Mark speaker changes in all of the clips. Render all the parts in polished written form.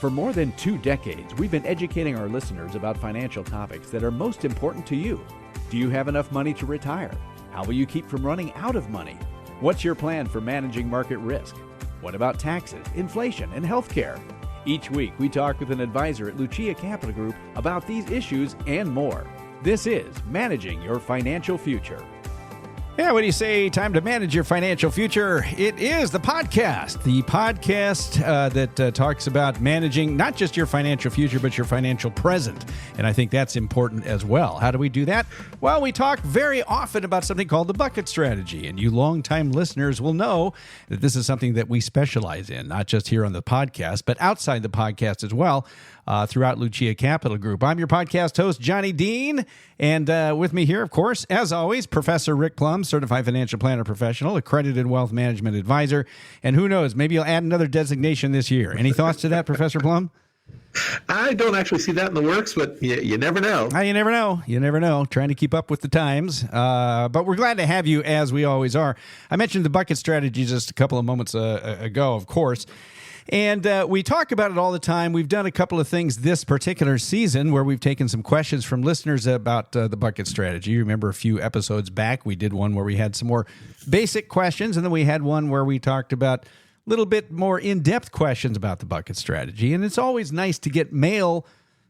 Speaker 1: For more than 2 decades, we've been educating our listeners about financial topics that are most important to you. Do you have enough money to retire? How will you keep from running out of money? What's your plan for managing market risk? What about taxes, inflation, and healthcare? Each week, we talk with an advisor at Lucia Capital Group about these issues and more. This is Managing Your Financial Future.
Speaker 2: Yeah, what do you say? Time to manage your financial future. It is the podcast that talks about managing not just your financial future, but your financial present. And I think that's important as well. How do we do that? Well, we talk very often about something called the bucket strategy. And you longtime listeners will know that this is something that we specialize in, not just here on the podcast, but outside the podcast as well. Throughout Lucia Capital Group. I'm your podcast host, Johnny Dean, and with me here, of course, as always, Professor Rick Plum, certified financial planner professional, accredited wealth management advisor, and who knows, maybe you'll add another designation this year. Any thoughts to that, Professor Plum?
Speaker 3: I don't actually see that in the works, but you never know.
Speaker 2: You never know. You never know. Trying to keep up with the times. But we're glad to have you, as we always are. I mentioned the bucket strategy just a couple of moments ago, of course. And we talk about it all the time. We've done a couple of things this particular season where we've taken some questions from listeners about the bucket strategy. You remember a few episodes back, we did one where we had some more basic questions, and then we had one where we talked about a little bit more in-depth questions about the bucket strategy. And it's always nice to get mail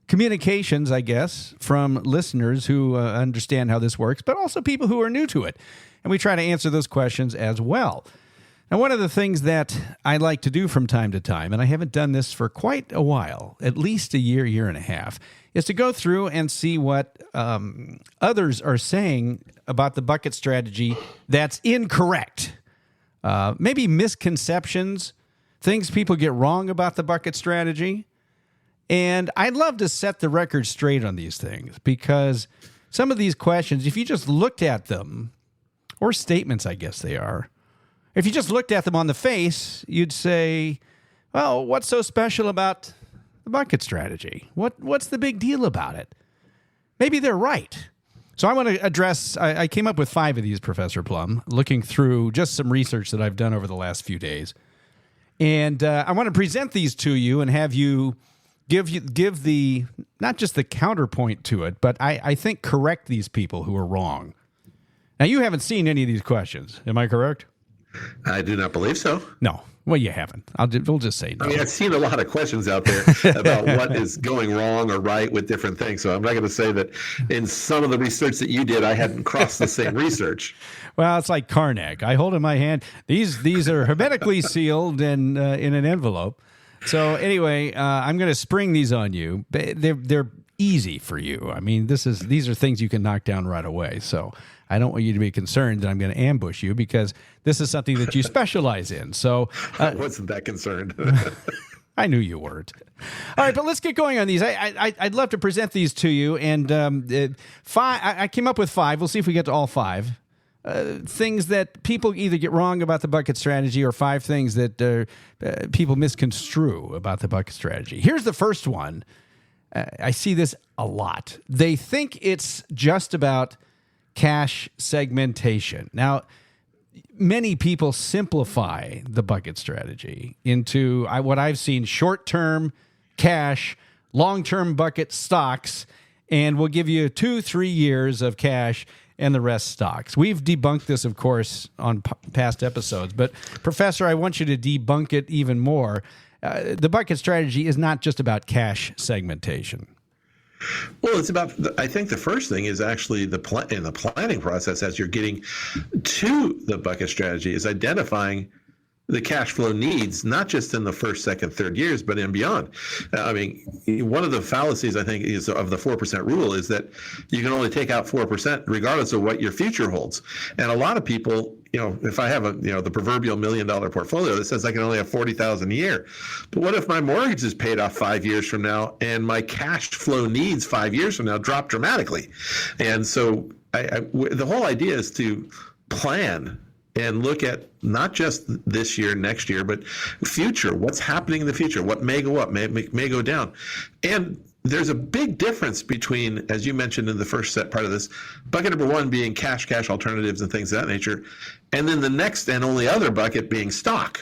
Speaker 2: communications, I guess, from listeners who understand how this works, but also people who are new to it. And we try to answer those questions as well. Now, one of the things that I like to do from time to time, and I haven't done this for quite a while, at least a year and a half, is to go through and see what others are saying about the bucket strategy that's incorrect. Maybe misconceptions, things people get wrong about the bucket strategy. And I'd love to set the record straight on these things because some of these questions, if you just looked at them, or statements, I guess they are, if you just looked at them on the face, you'd say, well, what's so special about the bucket strategy? What's the big deal about it? Maybe they're right. So I want to address, I came up with 5 of these, Professor Plum, looking through just some research that I've done over the last few days. And I want to present these to you and have you give the, not just the counterpoint to it, but I think correct these people who are wrong. Now, you haven't seen any of these questions. Am I correct?
Speaker 3: I do not believe so.
Speaker 2: No. Well, you haven't. We'll just say no.
Speaker 3: I mean, I've seen a lot of questions out there about what is going wrong or right with different things. So I'm not going to say that in some of the research that you did, I hadn't crossed the same research.
Speaker 2: Well, it's like Carnac. I hold in my hand. These are hermetically sealed and in an envelope. So anyway, I'm going to spring these on you. They're easy for you. I mean, these are things you can knock down right away. So I don't want you to be concerned that I'm going to ambush you because this is something that you specialize in. So
Speaker 3: I wasn't that concerned.
Speaker 2: I knew you weren't. All right, but let's get going on these. I'd love to present these to you. And 5. I came up with 5. We'll see if we get to all 5. Things that people either get wrong about the bucket strategy or 5 things that people misconstrue about the bucket strategy. Here's the first one. I see this a lot. They think it's just about cash segmentation. Now, many people simplify the bucket strategy into what I've seen: short-term cash, long-term bucket stocks, and we'll give you 2-3 years of cash and the rest stocks. We've debunked this, of course, on past episodes, but Professor, I want you to debunk it even more. The bucket strategy is not just about cash segmentation.
Speaker 3: Well, it's about, I think the first thing is actually in the planning process as you're getting to the bucket strategy is identifying the cash flow needs, not just in the first, second, third years, but in beyond. I mean, one of the fallacies, I think, is of the 4% rule is that you can only take out 4% regardless of what your future holds. And a lot of people, if I have the proverbial $1 million portfolio that says I can only have $40,000 a year, but what if my mortgage is paid off 5 years from now and my cash flow needs 5 years from now drop dramatically? And so the whole idea is to plan and look at not just this year, next year, but future. What's happening in the future? What may go up, may go down. And there's a big difference between, as you mentioned in the first set part of this, bucket number 1 being cash alternatives and things of that nature, and then the next and only other bucket being stock.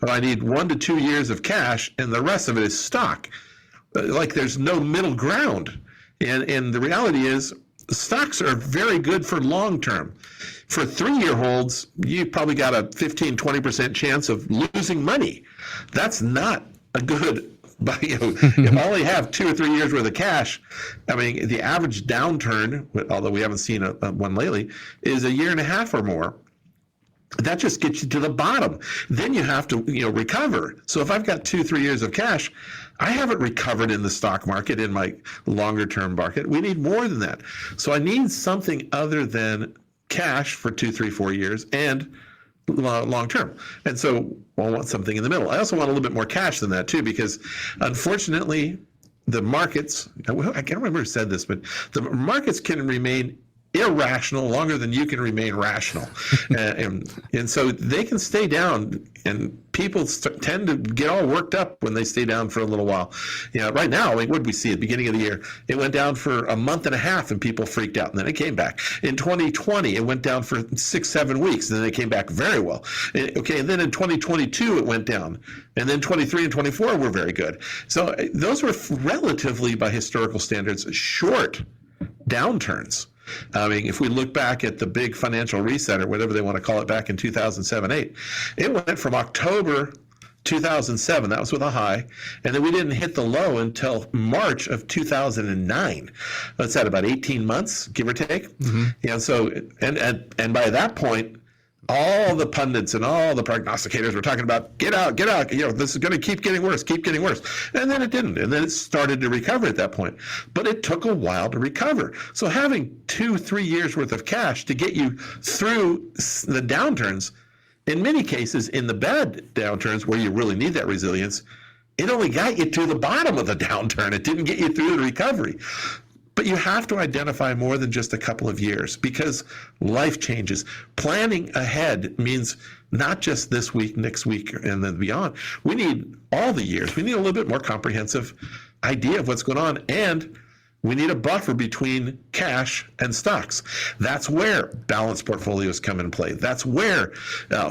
Speaker 3: or I need 1 to 2 years of cash, and the rest of it is stock. Like there's no middle ground. And the reality is, stocks are very good for long term. For 3-year holds, you probably got a 15, 20% chance of losing money. That's not a good. But you only have 2 or 3 years worth of cash. I mean, the average downturn, although we haven't seen one lately, is 1.5 years or more. That just gets you to the bottom. Then you have to, recover. So if I've got 2-3 years of cash, I haven't recovered in the stock market, in my longer term market. We need more than that. So I need something other than cash for 2, 3, 4 years and long term. And so I want something in the middle. I also want a little bit more cash than that too, because unfortunately the markets, I can't remember who said this, but the markets can remain irrational longer than you can remain rational. and so they can stay down, and people tend to get all worked up when they stay down for a little while. Right now, what did we see at the beginning of the year? It went down for a month and a half and people freaked out, and then it came back. In 2020, it went down for 6-7 weeks, and then it came back very well. And then in 2022, it went down. And then 23 and 24 were very good. So those were relatively, by historical standards, short downturns. I mean, if we look back at the big financial reset, or whatever they want to call it, back in 2007-8, it went from October 2007, that was with a high, and then we didn't hit the low until March of 2009. That's at about 18 months, give or take. Mm-hmm. So and by that point, all the pundits and all the prognosticators were talking about, get out, this is going to keep getting worse. And then it didn't. And then it started to recover at that point. But it took a while to recover. So having 2-3 years worth of cash to get you through the downturns, in many cases, in the bad downturns where you really need that resilience, it only got you to the bottom of the downturn. It didn't get you through the recovery. But you have to identify more than just a couple of years, because life changes. Planning ahead means not just this week, next week, and then beyond. We need all the years. We need a little bit more comprehensive idea of what's going on, and we need a buffer between cash and stocks. That's where balanced portfolios come in play. That's where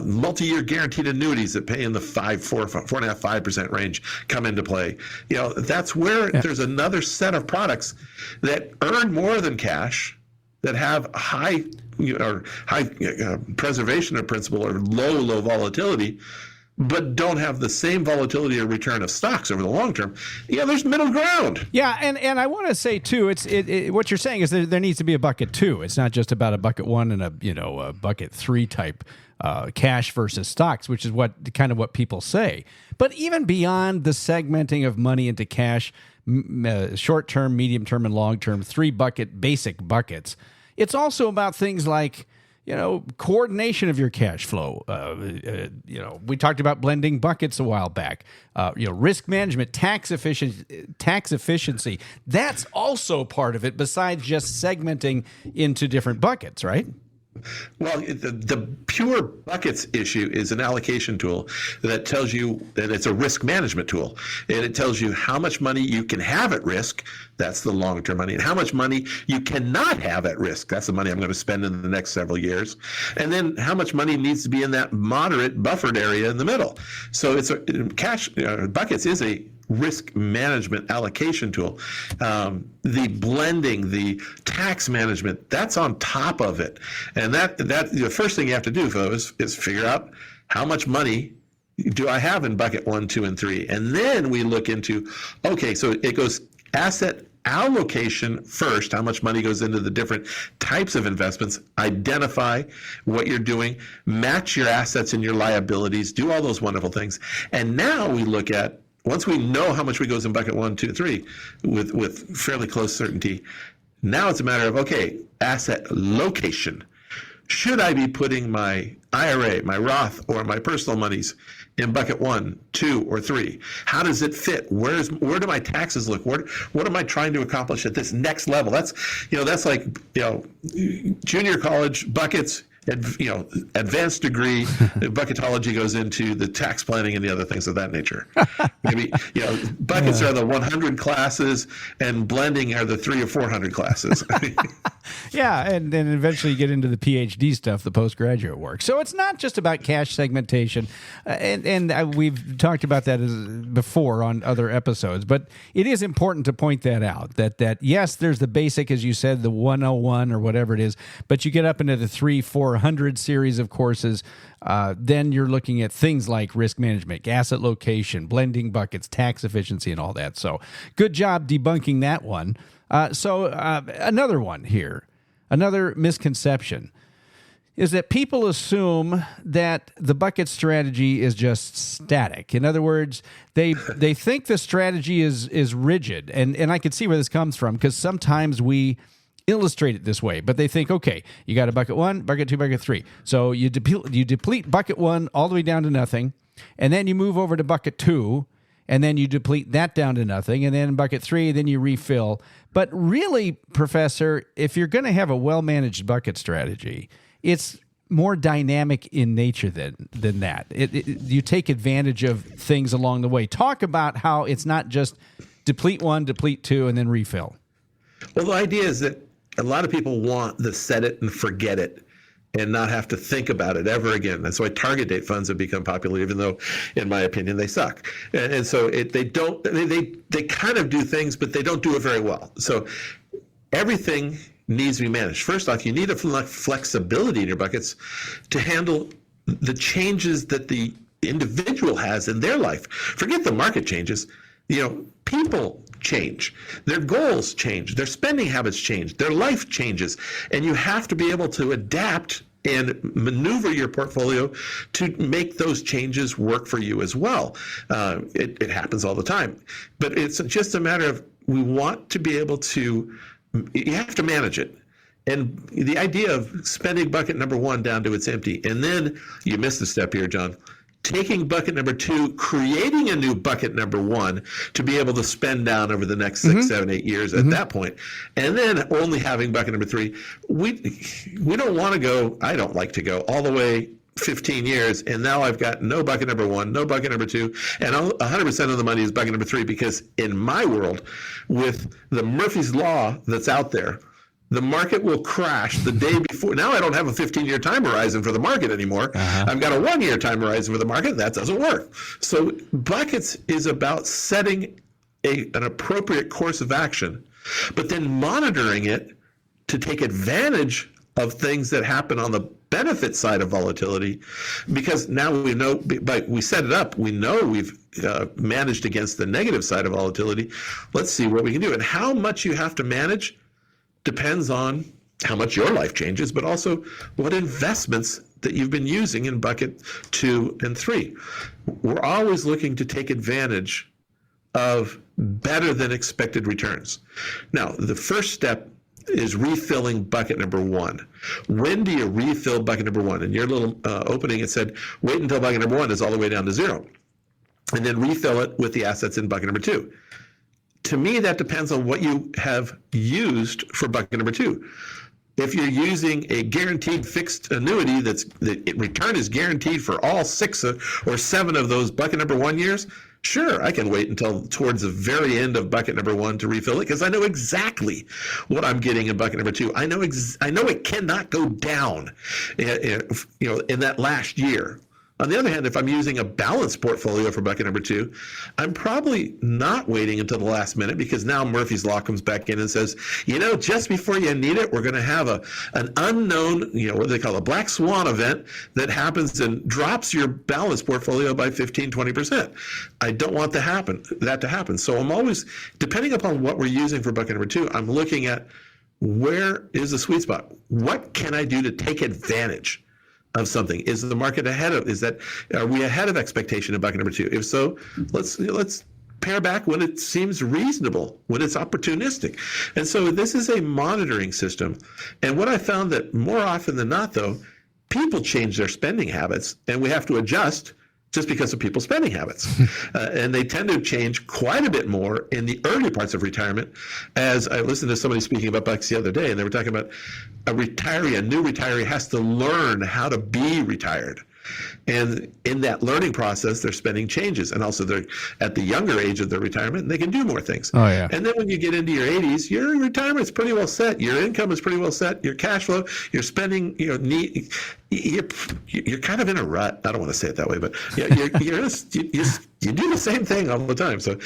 Speaker 3: multi-year guaranteed annuities that pay in the 4.5% range come into play. That's where there's another set of products that earn more than cash, that have high preservation of principal, or low volatility, but don't have the same volatility or return of stocks over the long term. There's middle ground.
Speaker 2: Yeah, and I want to say too, what you're saying is there needs to be a bucket two. It's not just about a bucket one and a bucket three type cash versus stocks, which is what people say. But even beyond the segmenting of money into cash, short term, medium term, and long term, 3 basic buckets, it's also about things like coordination of your cash flow. We talked about blending buckets a while back. Risk management, tax efficiency. That's also part of it, besides just segmenting into different buckets, right?
Speaker 3: Well, the pure buckets issue is an allocation tool that tells you that it's a risk management tool. And it tells you how much money you can have at risk. That's the long-term money. And how much money you cannot have at risk. That's the money I'm going to spend in the next several years. And then how much money needs to be in that moderate buffered area in the middle. So buckets is a risk management allocation tool. The blending, the tax management, that's on top of it. And that the first thing you have to do, folks, is figure out how much money do I have in bucket 1, 2, and 3. And then we look into, so it goes asset allocation first, how much money goes into the different types of investments, identify what you're doing, match your assets and your liabilities, do all those wonderful things. And now we look at, once we know how much goes in bucket 1, 2, 3 with fairly close certainty, now it's a matter of, asset location. Should I be putting my IRA, my Roth, or my personal monies in bucket 1, 2, or 3? How does it fit? Where do my taxes look? What am I trying to accomplish at this next level? That's like, junior college buckets. advanced degree. Bucketology goes into the tax planning and the other things of that nature. Maybe, buckets are the 100 classes and blending are the 300 or 400 classes.
Speaker 2: Yeah, and then eventually you get into the PhD stuff, the postgraduate work. So it's not just about cash segmentation, and we've talked about that before on other episodes, but it is important to point that out, that yes, there's the basic, as you said, the 101 or whatever it is, but you get up into the 300-400 series of courses, then you're looking at things like risk management, asset location, blending buckets, tax efficiency, and all that. So good job debunking that one. So another one here, another misconception is that people assume that the bucket strategy is just static. In other words, they think the strategy is rigid. And I can see where this comes from, because sometimes we illustrate it this way, but they think, okay, you got a bucket 1, bucket 2, bucket 3. So you deplete bucket 1 all the way down to nothing, and then you move over to bucket 2, and then you deplete that down to nothing, and then in bucket 3, then you refill. But really, Professor, if you're going to have a well-managed bucket strategy, it's more dynamic in nature than that. You take advantage of things along the way. Talk about how it's not just deplete 1, deplete 2, and then refill.
Speaker 3: Well, the idea is that a lot of people want the set it and forget it and not have to think about it ever again. That's why target date funds have become popular, even though, in my opinion, they suck. And so they kind of do things, but they don't do it very well. So everything needs to be managed. First off, you need a flexibility in your buckets to handle the changes that the individual has in their life. Forget the market changes. People change, their goals change, their spending habits change, their life changes, and you have to be able to adapt and maneuver your portfolio to make those changes work for you as well. It happens all the time, but it's just a matter of, we want to be able to, you have to manage it. And the idea of spending bucket number 1 down to it's empty, and then you missed a step here, John, taking bucket number 2, creating a new bucket number 1 to be able to spend down over the next 6, 7, 8 years at that point, and then only having bucket number 3. We don't want to go, I don't like to go all the way 15 years, and now I've got no bucket number 1, no bucket number 2, and 100% of the money is bucket number 3, because in my world, with the Murphy's Law that's out there, the market will crash the day before. Now I don't have a 15-year time horizon for the market anymore. I've got a 1-year time horizon for the market. That doesn't work. So buckets is about setting an appropriate course of action, but then monitoring it to take advantage of things that happen on the benefit side of volatility, because now we know, we set it up, we know we've managed against the negative side of volatility. Let's see what we can do. And how much you have to manage depends on how much your life changes, but also what investments that you've been using in bucket 2 and 3. We're always looking to take advantage of better than expected returns. Now, the first step is refilling bucket number 1. When do you refill bucket number 1? In your little opening, it said, wait until bucket number 1 is all the way down to 0, and then refill it with the assets in bucket number 2. To me, that depends on what you have used for bucket number 2. If you're using a guaranteed fixed annuity the return is guaranteed for all 6 or 7 of those bucket number 1 years, sure, I can wait until towards the very end of bucket number 1 to refill it, because I know exactly what I'm getting in bucket number 2. I know it cannot go down, in that last year. On the other hand, if I'm using a balanced portfolio for bucket number 2, I'm probably not waiting until the last minute, because now Murphy's Law comes back in and says, just before you need it, we're going to have an unknown, what they call a black swan event that happens and drops your balanced portfolio by 15, 20%. I don't want that to happen. So I'm always, depending upon what we're using for bucket number 2, I'm looking at, where is the sweet spot? What can I do to take advantage of something? Is the market are we ahead of expectation in bucket number 2? If so, let's pare back when it seems reasonable, when it's opportunistic. And so this is a monitoring system. And what I found that more often than not, though, people change their spending habits, and we have to adjust just because of people's spending habits. And they tend to change quite a bit more in the early parts of retirement. As I listened to somebody speaking about bucks the other day, and they were talking about a new retiree has to learn how to be retired. And in that learning process, their spending changes. And also they're at the younger age of their retirement, and they can do more things.
Speaker 2: Oh, yeah.
Speaker 3: And then when you get into your 80s, your retirement's pretty well set. Your income is pretty well set. Your cash flow, your spending, you're kind of in a rut. I don't want to say it that way, but you do the same thing all the time. So,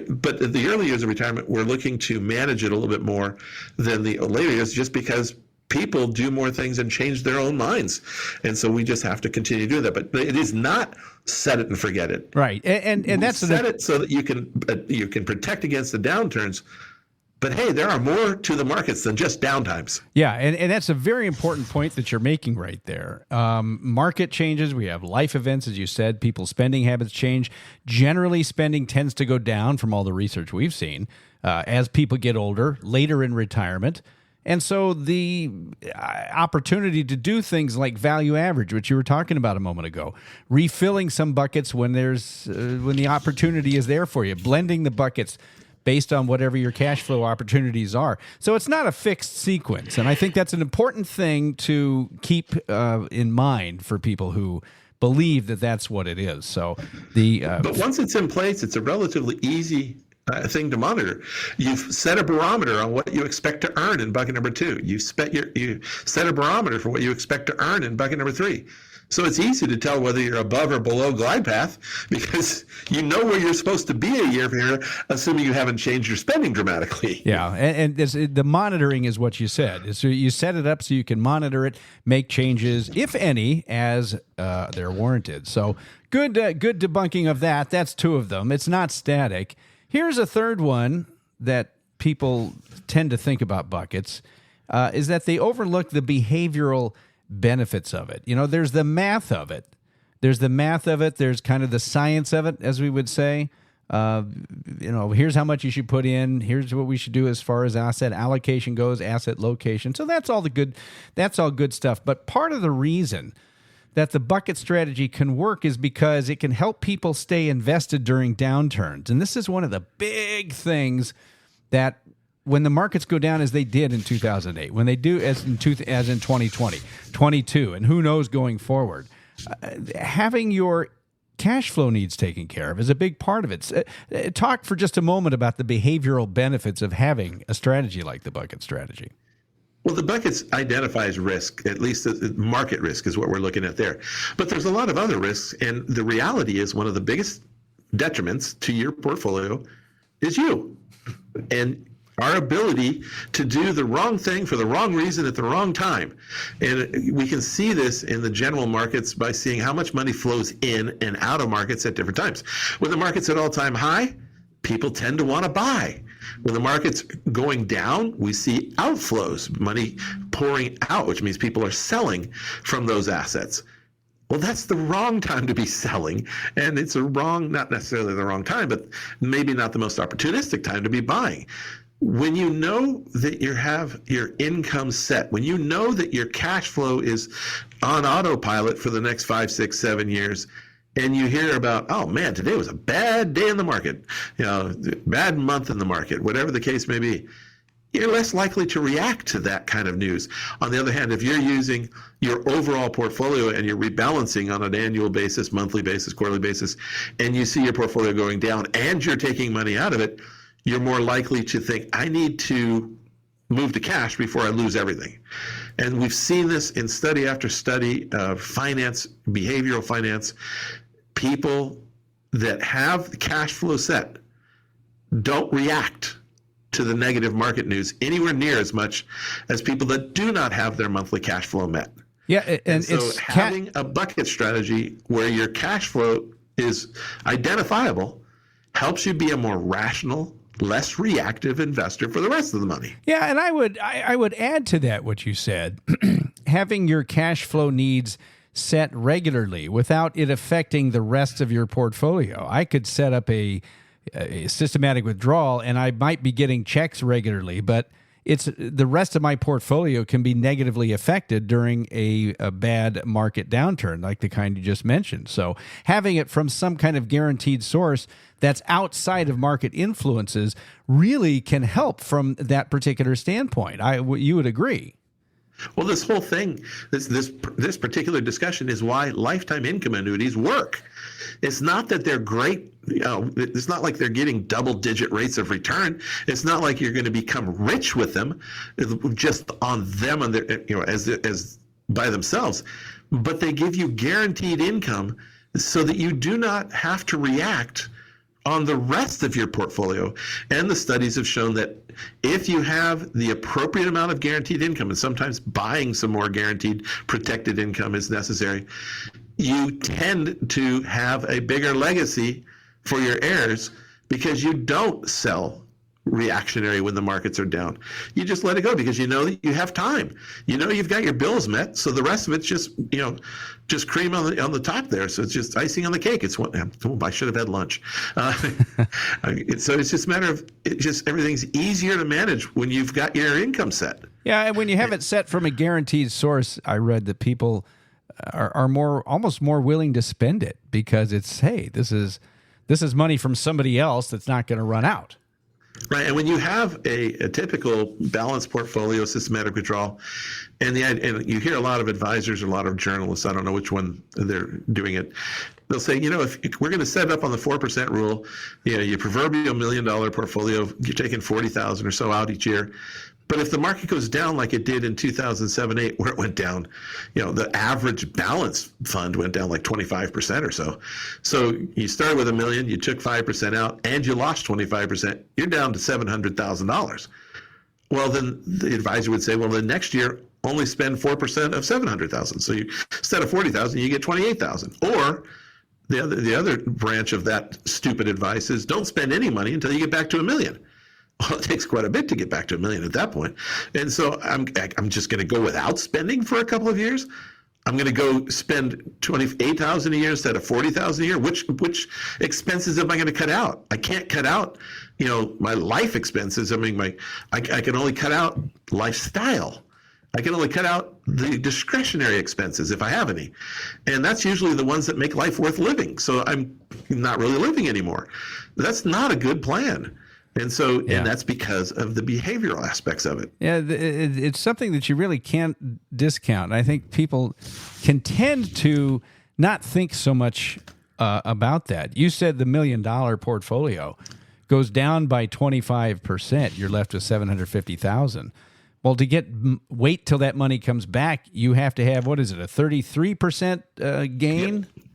Speaker 3: but in the early years of retirement, we're looking to manage it a little bit more than the later years, just because people do more things and change their own minds. And so we just have to continue to do that. But it is not set it and forget it.
Speaker 2: Right. And that's
Speaker 3: set it so that you can protect against the downturns. But hey, there are more to the markets than just downtimes.
Speaker 2: Yeah, and that's a very important point that you're making right there. Market changes. We have life events, as you said. People's spending habits change. Generally, spending tends to go down from all the research we've seen as people get older, later in retirement. And so the opportunity to do things like value average, which you were talking about a moment ago, refilling some buckets when the opportunity is there for you, blending the buckets based on whatever your cash flow opportunities are. So it's not a fixed sequence. And I think that's an important thing to keep in mind for people who believe that that's what it is. So
Speaker 3: but once it's in place, it's a relatively easy thing to monitor. You've set a barometer on what you expect to earn in bucket number 2. You set a barometer for what you expect to earn in bucket number 3. So it's easy to tell whether you're above or below glide path because you know where you're supposed to be a year from here, assuming you haven't changed your spending dramatically.
Speaker 2: Yeah, and the monitoring is what you said. So you set it up so you can monitor it, make changes, if any, as they're warranted. So good debunking of that. That's 2 of them. It's not static. Here's a third one that people tend to think about buckets, is that they overlook the behavioral benefits of it. You know, there's the math of it. There's kind of the science of it, as we would say. Here's how much you should put in. Here's what we should do as far as asset allocation goes, asset location. So that's all good stuff. But part of the reason that the bucket strategy can work is because it can help people stay invested during downturns. And this is one of the big things that when the markets go down as they did in 2008, when they do as in 2020, 22, and who knows going forward, having your cash flow needs taken care of is a big part of it. Talk for just a moment about the behavioral benefits of having a strategy like the bucket strategy.
Speaker 3: Well, the buckets identifies risk, at least the market risk is what we're looking at there. But there's a lot of other risks, and the reality is one of the biggest detriments to your portfolio is you. And our ability to do the wrong thing for the wrong reason at the wrong time. And we can see this in the general markets by seeing how much money flows in and out of markets at different times. When the market's at all-time high, people tend to want to buy. When the market's going down, we see outflows, money pouring out, which means people are selling from those assets. Well, that's the wrong time to be selling, and it's not necessarily the wrong time, but maybe not the most opportunistic time to be buying. When you know that you have your income set, when you know that your cash flow is on autopilot for the next 5, 6, 7 years, and you hear about, oh man, today was a bad day in the market, bad month in the market, whatever the case may be, you're less likely to react to that kind of news. On the other hand, if you're using your overall portfolio and you're rebalancing on an annual basis, monthly basis, quarterly basis, and you see your portfolio going down and you're taking money out of it, you're more likely to think, I need to move to cash before I lose everything. And we've seen this in study after study of finance, behavioral finance. People that have the cash flow set don't react to the negative market news anywhere near as much as people that do not have their monthly cash flow met.
Speaker 2: Yeah, and
Speaker 3: so having a bucket strategy where your cash flow is identifiable helps you be a more rational, less reactive investor for the rest of the money.
Speaker 2: Yeah, and I would add to that what you said. Having your cash flow needs set regularly without it affecting the rest of your portfolio. I could set up a systematic withdrawal and I might be getting checks regularly, but it's the rest of my portfolio can be negatively affected during a bad market downturn, like the kind you just mentioned. So having it from some kind of guaranteed source that's outside of market influences really can help from that particular standpoint. You would agree.
Speaker 3: Well, this whole thing, this particular discussion is why lifetime income annuities work. It's not that they're great. It's not like they're getting double-digit rates of return. It's not like you're going to become rich with them, just on them and their, as by themselves. But they give you guaranteed income so that you do not have to react on the rest of your portfolio. And the studies have shown that if you have the appropriate amount of guaranteed income, and sometimes buying some more guaranteed protected income is necessary, you tend to have a bigger legacy for your heirs because you don't sell reactionary when the markets are down. You just let it go because you know that you have time. You know you've got your bills met, so the rest of it's just cream on the top there. So it's just icing on the cake. It's what I should have had lunch. So it's just a matter of everything's easier to manage when you've got your income set.
Speaker 2: Yeah, and when you have it set from a guaranteed source, I read that people are almost more willing to spend it because it's, hey, this is money from somebody else that's not going to run out.
Speaker 3: Right, and when you have a typical balanced portfolio, systematic withdrawal, and you hear a lot of advisors or a lot of journalists, I don't know which one they're doing it, they'll say, if we're going to set up on the 4% rule, your proverbial $1 million portfolio, you're taking 40,000 or so out each year. But if the market goes down like it did in 2007-8, where it went down, the average balance fund went down like 25% or so. So you started with $1 million, you took 5% out, and you lost 25%. You're down to $700,000. Well, then the advisor would say, well, then next year only spend 4% of 700,000. So instead of 40,000, you get 28,000. Or the other branch of that stupid advice is don't spend any money until you get back to $1 million. Well, it takes quite a bit to get back to $1 million at that point. And so I'm just going to go without spending for a couple of years. I'm going to go spend $28,000 a year instead of $40,000 a year. Which expenses am I going to cut out? I can't cut out, my life expenses. I mean, I can only cut out lifestyle. I can only cut out the discretionary expenses if I have any. And that's usually the ones that make life worth living. So I'm not really living anymore. That's not a good plan. And so, and that's because of the behavioral aspects of it.
Speaker 2: Yeah, it's something that you really can't discount. I think people can tend to not think so much about that. You said the $1 million portfolio goes down by 25%. You're left with $750,000. Well, to wait till that money comes back, you have to have, what is it, a 33% gain?
Speaker 3: Yep.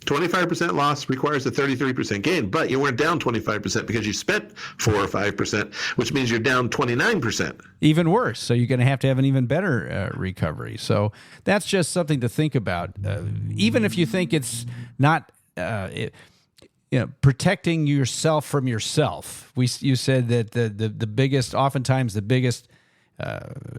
Speaker 3: 25% loss requires a 33% gain, but you weren't down 25% because you spent 4 or 5%, which means you're down 29%.
Speaker 2: Even worse. So you're going to have an even better recovery. So that's just something to think about. Even if you think it's not, protecting yourself from yourself. You said that the biggest, oftentimes the biggest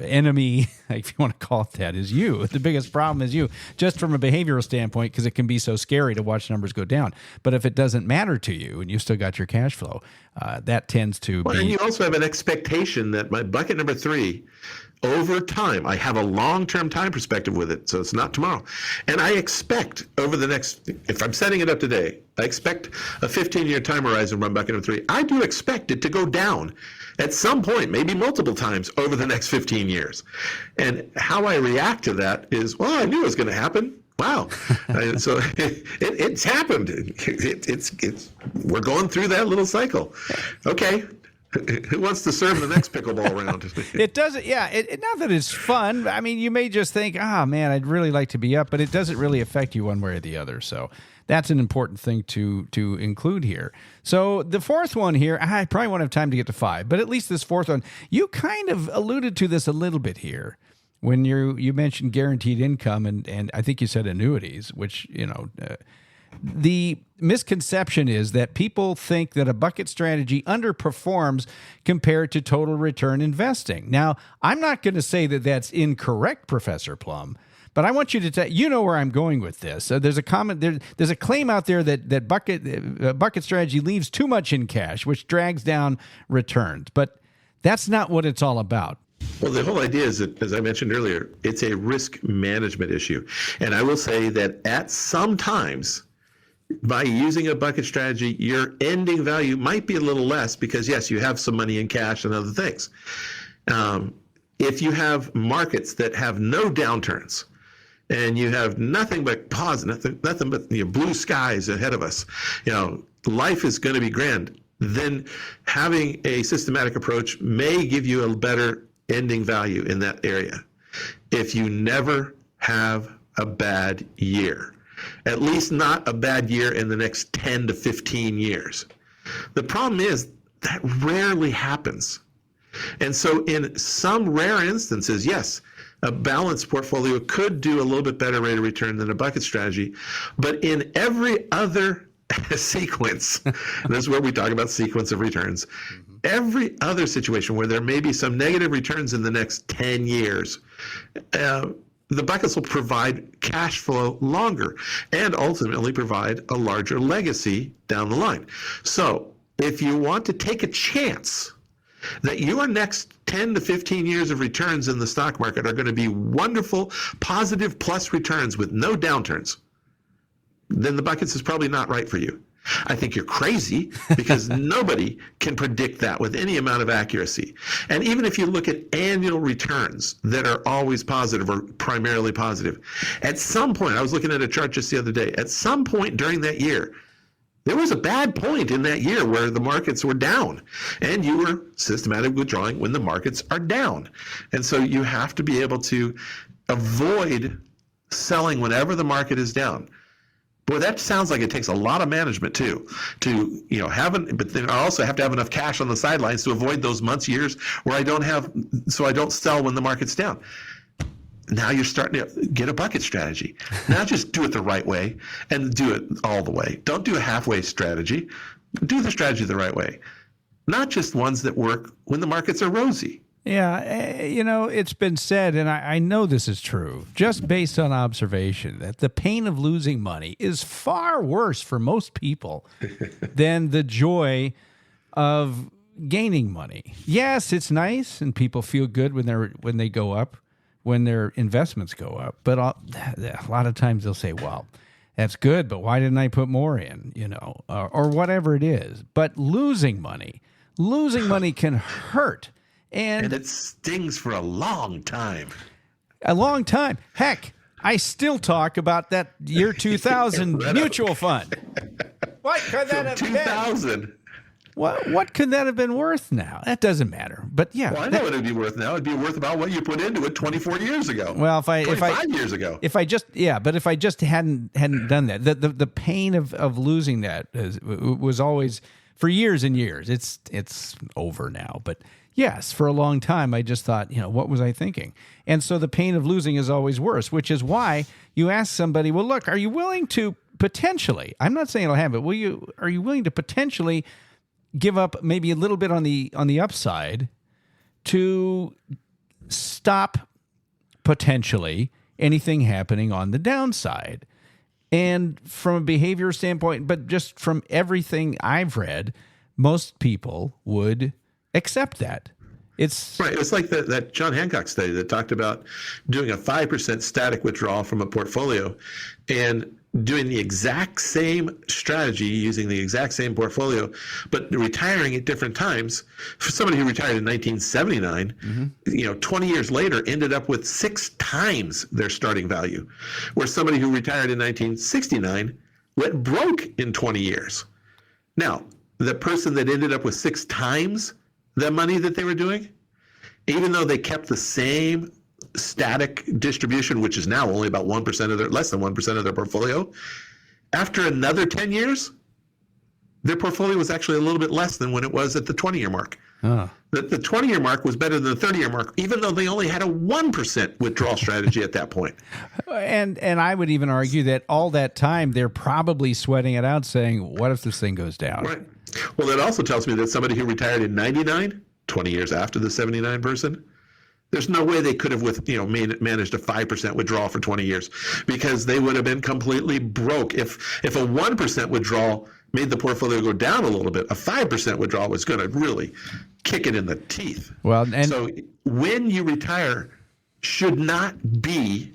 Speaker 2: enemy, if you want to call it that, is you. The biggest problem is you, just from a behavioral standpoint, because it can be so scary to watch numbers go down. But if it doesn't matter to you and you still got your cash flow, that tends to be...
Speaker 3: And you also have an expectation that my bucket number 3, over time, I have a long-term time perspective with it, so it's not tomorrow. And I expect over the next, if I'm setting it up today, I expect a 15-year time horizon from bucket number 3. I do expect it to go down at some point, maybe multiple times over the next 15 years. And how I react to that is, well, I knew it was going to happen. Wow. So it's happened. We're going through that little cycle. Okay. Who wants to serve the next pickleball round?
Speaker 2: It doesn't, not that it's fun. I mean, you may just think, man, I'd really like to be up, but it doesn't really affect you one way or the other. So that's an important thing to include here. So the fourth one here, I probably won't have time to get to 5, but at least this fourth one, you kind of alluded to this a little bit here when you mentioned guaranteed income, and I think you said annuities, which, the misconception is that people think that a bucket strategy underperforms compared to total return investing. Now, I'm not going to say that that's incorrect, Professor Plum, but I want you to you know where I'm going with this. There's a comment there's a claim out there that bucket strategy leaves too much in cash, which drags down returns. But That's not what it's all about.
Speaker 3: Well, the whole idea is that, as I mentioned earlier, it's a risk management issue. And I will say that at some times, by using a bucket strategy, your ending value might be a little less because, yes, you have some money in cash and other things. If you have markets that have no downturns and you have nothing but positive, nothing but blue skies ahead of us, life is going to be grand, then having a systematic approach may give you a better ending value in that area. If you never have a bad year, at least not a bad year in the next 10 to 15 years. The problem is that rarely happens. And so in some rare instances, yes, a balanced portfolio could do a little bit better rate of return than a bucket strategy. But in every other sequence, and this is where we talk about sequence of returns, every other situation where there may be some negative returns in the next 10 years, the buckets will provide cash flow longer and ultimately provide a larger legacy down the line. So if you want to take a chance that your next 10 to 15 years of returns in the stock market are going to be wonderful, positive plus returns with no downturns, then the buckets is probably not right for you. I think you're crazy because nobody can predict that with any amount of accuracy. And even if you look at annual returns that are always positive or primarily positive, at some point, I was looking at a chart just the other day, at some point during that year, there was a bad point in that year where the markets were down and you were systematically withdrawing when the markets are down. And so you have to be able to avoid selling whenever the market is down. Boy, that sounds like it takes a lot of management too, to but then I also have to have enough cash on the sidelines to avoid those months, years where I don't sell when the market's down. Now you're starting to get a bucket strategy. Now just do it the right way and do it all the way. Don't do a halfway strategy. Do the strategy the right way. Not just ones that work when the markets are rosy.
Speaker 2: Yeah, it's been said, and I know this is true, just based on observation, that the pain of losing money is far worse for most people than the joy of gaining money. Yes, it's nice, and people feel good when they go up, when their investments go up. But a lot of times they'll say, "Well, that's good, but why didn't I put more in?" Or whatever it is. But losing money can hurt. And
Speaker 3: it stings for a long time.
Speaker 2: A long time. Heck, I still talk about that year 2000 mutual fund. What could that have 2000. Been? What could that have been worth now? That doesn't matter. But yeah.
Speaker 3: Well, I know what it'd be worth now. It'd be worth about what you put into it 24 years ago.
Speaker 2: Well,
Speaker 3: 25 years ago.
Speaker 2: If I just hadn't done that, the pain of losing that was always for years and years. It's over now, but yes, for a long time, I just thought, what was I thinking? And so the pain of losing is always worse, which is why you ask somebody, well, look, are you willing to potentially, I'm not saying it'll happen, are you willing to potentially give up maybe a little bit on the upside to stop potentially anything happening on the downside? And from a behavior standpoint, but just from everything I've read, most people would accept that. It's
Speaker 3: right. It's like that John Hancock study that talked about doing a 5% static withdrawal from a portfolio and doing the exact same strategy using the exact same portfolio, but retiring at different times. For somebody who retired in 1979, 20 years later ended up with 6 times their starting value, where somebody who retired in 1969 went broke in 20 years. Now, the person that ended up with 6 times the money that they were doing, even though they kept the same static distribution, which is now only about less than 1% of their portfolio, after another 10 years, their portfolio was actually a little bit less than when it was at the 20-year mark. The 20-year mark was better than the 30-year mark, even though they only had a 1% withdrawal strategy at that point.
Speaker 2: And I would even argue that all that time, they're probably sweating it out saying, what if this thing goes down?
Speaker 3: Right. Well, that also tells me that somebody who retired in 99, 20 years after the 79 person, there's no way they could have managed a 5% withdrawal for 20 years because they would have been completely broke. If a 1% withdrawal made the portfolio go down a little bit, a 5% withdrawal was going to really kick it in the teeth.
Speaker 2: Well, and
Speaker 3: so when you retire should not be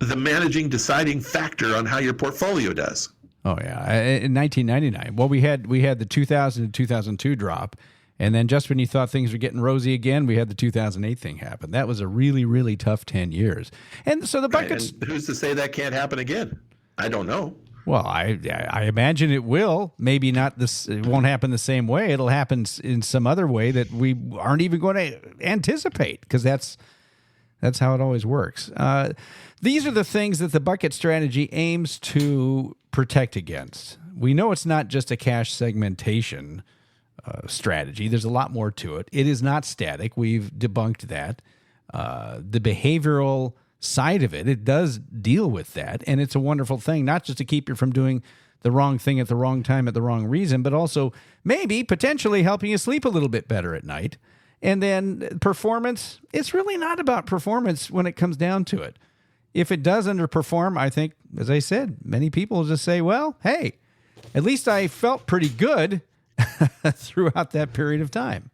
Speaker 3: the deciding factor on how your portfolio does.
Speaker 2: Oh yeah, in 1999. Well, we had the 2000 to 2002 drop, and then just when you thought things were getting rosy again, we had the 2008 thing happen. That was a really, really tough 10 years. And so the buckets.
Speaker 3: And who's to say that can't happen again? I don't know.
Speaker 2: Well, I imagine it will. Maybe not this. It won't happen the same way. It'll happen in some other way that we aren't even going to anticipate, because that's how it always works. These are the things that the bucket strategy aims to protect against. We know it's not just a cash segmentation strategy. There's a lot more to it. It is not static. We've debunked that. The behavioral side of it does deal with that, and it's a wonderful thing, not just to keep you from doing the wrong thing at the wrong time at the wrong reason, but also maybe potentially helping you sleep a little bit better at night. And then performance, it's really not about performance when it comes down to it. If it does underperform, I think, as I said, many people just say, well, hey, at least I felt pretty good throughout that period of time.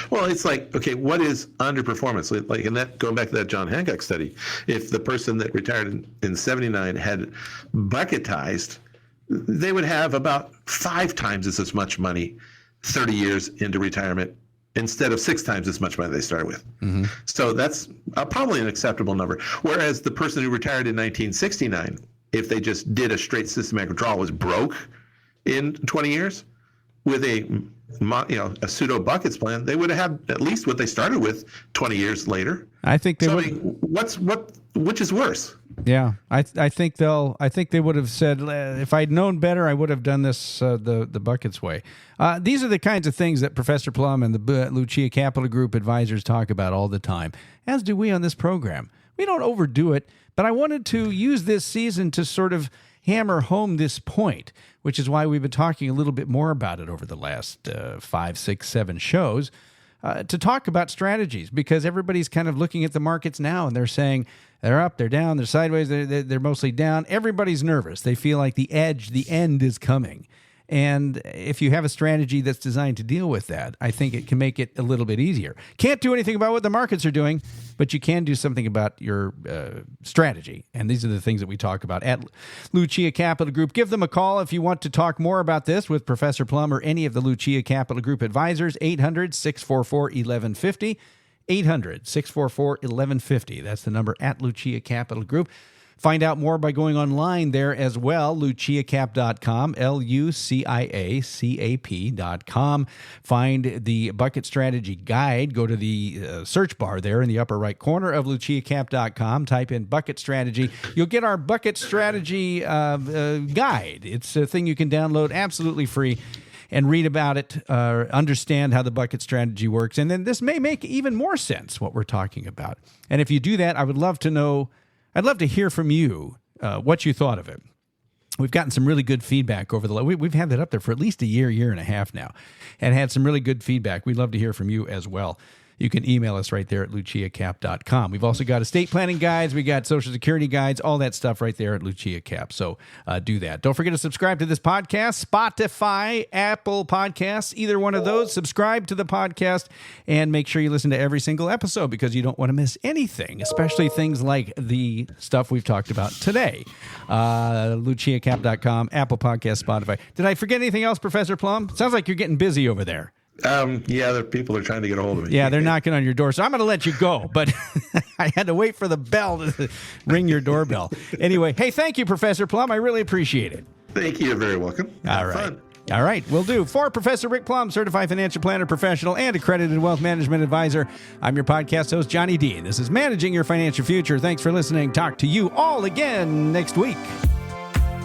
Speaker 3: Well, it's like, okay, what is underperformance? Like, in that, going back to that John Hancock study, if the person that retired in 79 had bucketized, they would have about 5 times as much money 30 years into retirement instead of 6 times as much money they started with. Mm-hmm. So that's probably an acceptable number. Whereas the person who retired in 1969, if they just did a straight systematic withdrawal, was broke in 20 years with a pseudo buckets plan, they would have had at least what they started with 20 years later.
Speaker 2: I think they would.
Speaker 3: I mean, which is worse?
Speaker 2: Yeah, I think they would have said, if I'd known better, I would have done this the buckets way. These are the kinds of things that Professor Plum and the Lucia Capital Group advisors talk about all the time, as do we on this program. We don't overdo it, but I wanted to use this season to sort of hammer home this point, which is why we've been talking a little bit more about it over the last 5, 6, 7 shows, to talk about strategies, because everybody's kind of looking at the markets now and they're saying they're up, they're down, they're sideways, they're mostly down. Everybody's nervous. They feel like the end is coming. And if you have a strategy that's designed to deal with that, I think it can make it a little bit easier. Can't do anything about what the markets are doing, but you can do something about your strategy. And these are the things that we talk about at Lucia Capital Group. Give them a call if you want to talk more about this with Professor Plum or any of the Lucia Capital Group advisors. 800-644-1150. 800-644-1150. That's the number at Lucia Capital Group. Find out more by going online there as well, luciacap.com, LUCIACAP.com. Find the Bucket Strategy Guide. Go to the search bar there in the upper right corner of luciacap.com. Type in Bucket Strategy. You'll get our Bucket Strategy Guide. It's a thing you can download absolutely free and read about it, understand how the bucket strategy works. And then this may make even more sense, what we're talking about. And if you do that, I would love to know, I'd love to hear from you what you thought of it. We've gotten some really good feedback over the we've had that up there for at least a year and a half now, and had some really good feedback. We'd love to hear from you as well. You can email us right there at luciacap.com. We've also got estate planning guides. We got Social Security guides, all that stuff right there at Lucia Cap. So do that. Don't forget to subscribe to this podcast, Spotify, Apple Podcasts, either one of those. Subscribe to the podcast and make sure you listen to every single episode, because you don't want to miss anything, especially things like the stuff we've talked about today. LuciaCap.com, Apple Podcasts, Spotify. Did I forget anything else, Professor Plum? Sounds like you're getting busy over there.
Speaker 3: Yeah, the people are trying to get a hold of me.
Speaker 2: Yeah, they're knocking on your door, so I'm going to let you go, but I had to wait for the bell to ring your doorbell. Anyway, hey, thank you, Professor Plum. I really appreciate it.
Speaker 3: Thank you. You're very welcome.
Speaker 2: All right. Fun. All right, will do. For Professor Rick Plum, certified financial planner professional and accredited wealth management advisor, I'm your podcast host, Johnny D. This is Managing Your Financial Future. Thanks for listening. Talk to you all again next week.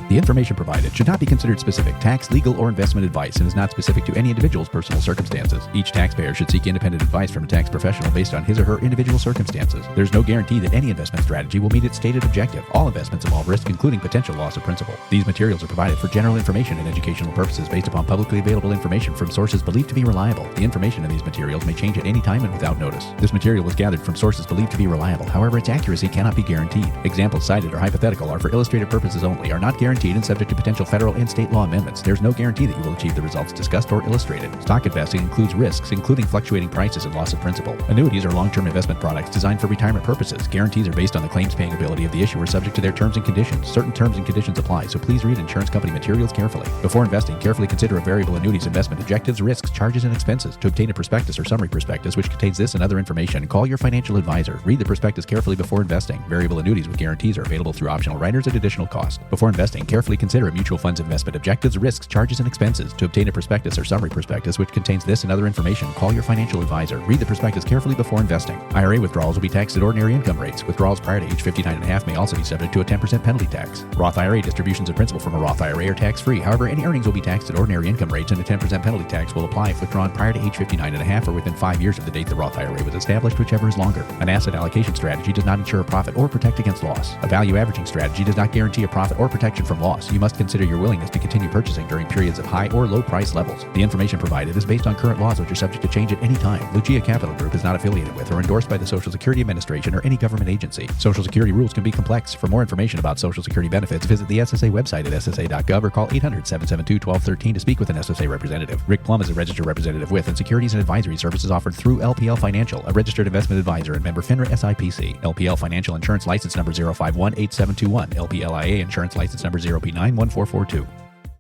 Speaker 1: The information provided should not be considered specific tax, legal, or investment advice and is not specific to any individual's personal circumstances. Each taxpayer should seek independent advice from a tax professional based on his or her individual circumstances. There's no guarantee that any investment strategy will meet its stated objective. All investments involve risk, including potential loss of principal. These materials are provided for general information and educational purposes based upon publicly available information from sources believed to be reliable. The information in these materials may change at any time and without notice. This material was gathered from sources believed to be reliable. However, its accuracy cannot be guaranteed. Examples cited are hypothetical, are for illustrative purposes only, are not guaranteed guaranteed and subject to potential federal and state law amendments. There's no guarantee that you will achieve the results discussed or illustrated. Stock investing includes risks, including fluctuating prices and loss of principal. Annuities are long-term investment products designed for retirement purposes. Guarantees are based on the claims-paying ability of the issuer, subject to their terms and conditions. Certain terms and conditions apply, so please read insurance company materials carefully. Before investing, carefully consider a variable annuity's investment objectives, risks, charges, and expenses. To obtain a prospectus or summary prospectus, which contains this and other information, call your financial advisor. Read the prospectus carefully before investing. Variable annuities with guarantees are available through optional writers at additional cost. Before investing, carefully consider a mutual fund's investment objectives, risks, charges, and expenses. To obtain a prospectus or summary prospectus, which contains this and other information, call your financial advisor. Read the prospectus carefully before investing. IRA withdrawals will be taxed at ordinary income rates. Withdrawals prior to age 59.5 may also be subject to a 10% penalty tax. Roth IRA distributions of principal from a Roth IRA are tax-free. However, any earnings will be taxed at ordinary income rates, and a 10% penalty tax will apply if withdrawn prior to age 59.5 or within 5 years of the date the Roth IRA was established, whichever is longer. An asset allocation strategy does not ensure a profit or protect against loss. A value averaging strategy does not guarantee a profit or protection from loss. You must consider your willingness to continue purchasing during periods of high or low price levels. The information provided is based on current laws, which are subject to change at any time. Lucia Capital Group is not affiliated with or endorsed by the Social Security Administration or any government agency. Social Security rules can be complex. For more information about Social Security benefits, visit the SSA website at ssa.gov or call 800-772-1213 to speak with an SSA representative. Rick Plum is a registered representative with and securities and advisory services offered through LPL Financial, a registered investment advisor and member FINRA SIPC. LPL Financial Insurance License Number 0518721. LPLIA Insurance License Number 0P91442.